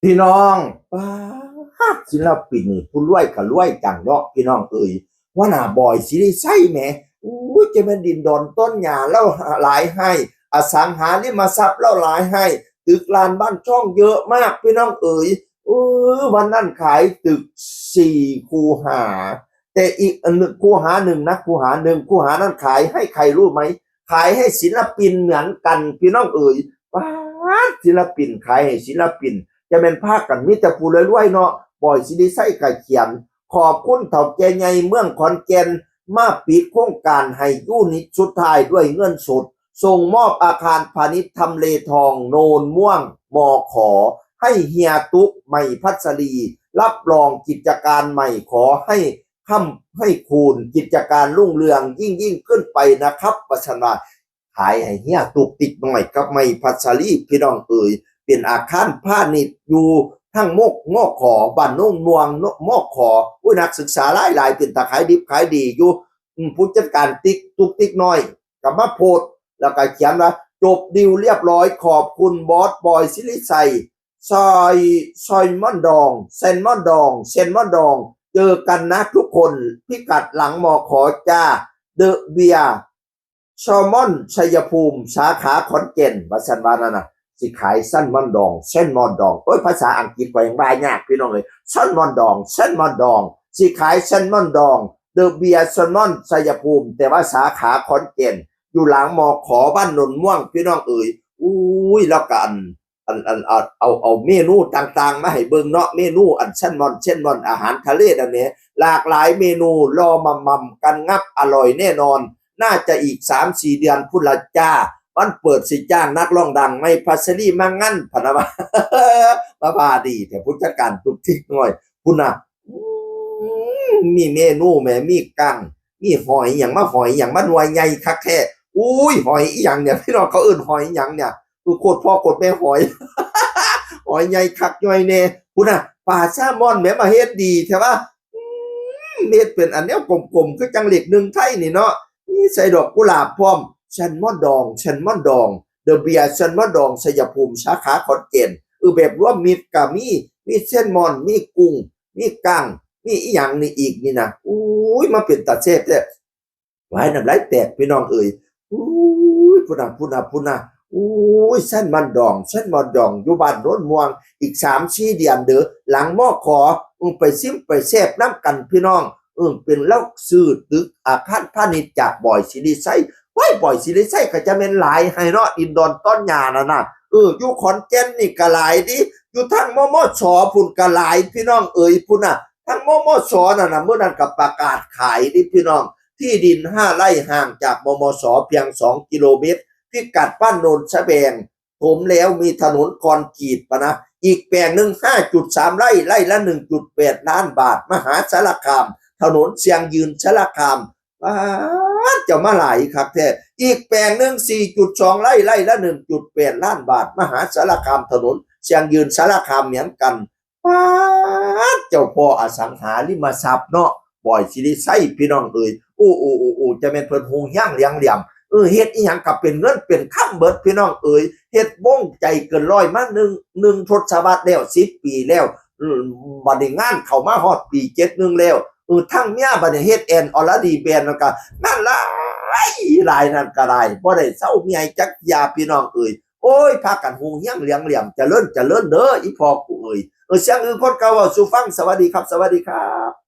พี่น้องป้าศิลปินนี่ผู้รวยก็รวยจังเนาะพี่น้องเอ่ยว่าหน้าบอยสิได้ใช่แหมอู้จะเป็นดินดอนต้นหญ้าแล้วหลายให้อสังหาริมทรัพย์แล้วหลายให้ตึกลานบ้านช่องเยอะมากพี่น้องเอ๋ยวันนั้นขายตึก4 คูหาแต่อีกอันหนึ่งคูหาหนึ่งนะคูหานั้นขายให้ใครรู้ไหมขายให้ศิลปินเหมือนกันพี่น้องเอ๋ยป้าศิลปินขายให้ศิลปิน จะเป็นภาคกันมิตรภูรวยๆเนาะบ่อยสิได้ใส่ไก่เขียนขอบคุณเถ่าแก่ใหญ่เมืองขอนแก่นมาปิดโครงการให้ยูนิตสุดท้ายด้วยเงินสดส่งมอบอาคารพาณิชย์ทำเลทองโนนม่วงมอขอให้เฮียตุ๊กใหม่พัสรีรับรองกิจการใหม่ขอให้ค่ำให้คูณกิจการรุ่งเรืองยิ่งขึ้นไปนะครับประชาขายให้เฮียตุกติดหน่อยกับไม่พัสรีพี่น้องเอ๋ยเป็นอาคารพาณิชย์อยู่ทั้งมกงอกขอบ้านโน่นม่วงมอกขอนักศึกษาหลายเป็นตาขายดิบขายดีอยู่ผู้จัดการติ๊กตุกติ๊กน้อยกับมาโพดแล้วก็เขียนว่าจบดิวเรียบร้อยขอบคุณบอสบอยซิลิไซซอยม่อนดองเซนม่อนดองเซนม่อนดองเจอกันนะทุกคนพิกัดหลังมอขอจ้าเดอะเบียชอมอนชัยภูมิสาขาขอนแก่นวัสันวานานะสิขายสั้นมอนดองเส้นมอนดองภาษาอังกฤษก็ยังได้ยากพี่น้องเลยสั้นมอนดองเส้นมอนดองสิขายเส้นมอนดองเดอะเบียร์ซอนมอนชัยภูมิแต่ว่าสาขาขอนแก่นอยู่หลังมอขอบ้านนนม่วงพี่น้องเอ๋ยแล้วกันเอาเมนูต่างๆมาให้เบิ่งเนาะเมนูอันเช่นมอนอาหารทะเลดังนี้หลากหลายเมนูรอมัมกันงับอร่อยแน่นอนน่าจะอีก3-4 เดือนพุ่นละจ้ามันเปิดสิจ้างนักร้องดังไม่พัสรีมางั้นพะนะว่ามาพาดีแต่ผู้จัดการตุกทิกหน่อยพุ่นน่ะมีเมนูแม่มีกังมีหอยอย่างมาหอยอย่างมาหน่วยใหญ่คักแท้หอยอย่างเนี่ยพี่น้องเขาเอิ้นหอยอย่างเนี่ยคือโคตรพ่อโคตรแม่หอยหอยใหญ่คักย่อยแน่พุ่นน่ะปลาแซลมอนแม่มาเฮ็ดดีใช่ปะเฮ็ดเป็นอันเนี้ยกลมๆคือจังเหล็กหนึ่งไทยนี่เนาะนี่ใส่ดอกกุหลาบพร้อมชันม่อนดองชันม่อนดองเดอะเบียร์ชันม่อนดองชัยภูมิสาขาขอนแก่นแบบรวมมิตรก็มีเส้นมอนมีกุ้งมีกั้งมีอีหยังนี่อีกนี่นะมาเป็นตาแซ่บแท้ไว้น้ำลายแตกพี่น้องเอ่ยพุ่นน่ะเส้นมันดองเส้นมันดองอยู่บ้านโน้นม่วงอีก3-4 เดือนเด้อหลังมอขอไปซิมไปแซ่บน้ำกันพี่น้องเป็นเล่าซื้อตึกอาคารพาณิชย์จากบ่อยสิริไซบ่อยสิริไซก็จะเป็นหลายไฮเนาะอินดอนต้นหญ้าน่ะนะอยู่ขอนแก่นนี่ก็หลายดิอยู่ทางมมชพุ่นก็หลายพี่น้องเอ๋ยพุ่นน่ะทางมมชนั่นน่ะเมื่อนั้นก็ประกาศขายดิพี่น้องที่ดิน5 ไร่ห่างจากมมชเพียง2 กิโลเมตรพิกัดบ้านโนนสะแบงผมแล้วมีถนนคอนกรีตปะนะอีกแปลงหนึ่ง5.3 ไร่ไร่ละ1.8 ล้านบาทมหาสารคามถนนเชียงยืนสารคามจะมาหลายครับแท้อีกแปลงหนึ่ง4.2 ไร่ไร่ละ1.8 ล้านบาทมหาสารคามถนนเชียงยืนสารคามเหมือนกันเจ้าพ่ออสังหาริมทรัพย์เนาะบ่อยสิริไซพี่น้องเอ่ยจะเป็นเพิ่นฮู้ย่างเลี้ยงเหลี่ยมเฮ็ดอีหยังก็เป็นเงินเป็นคำเบิดพี่น้องเอ๋ยเฮ็ดบ้งใจเกินร้อยมาหนึ่งทศวรรษแล้ว10 ปีแล้วบัดนี้งานเข้ามาฮอดปี71แล้วทั้งเมียบัดนี้เฮ็ดแอนอรดีแบนแล้วก็งานหลายนั่นก็ได้บ่ได้เซาเมียจักยาพี่น้องเอ๋ยพากันฮู้ย่างเลี้ยงเหลี่ยมเจริญเด้ออีพ่อกูเอ๋ยเสียงอื่นคนเก่าเว้าสู่ฟังสวัสดีครับสวัสดีครับ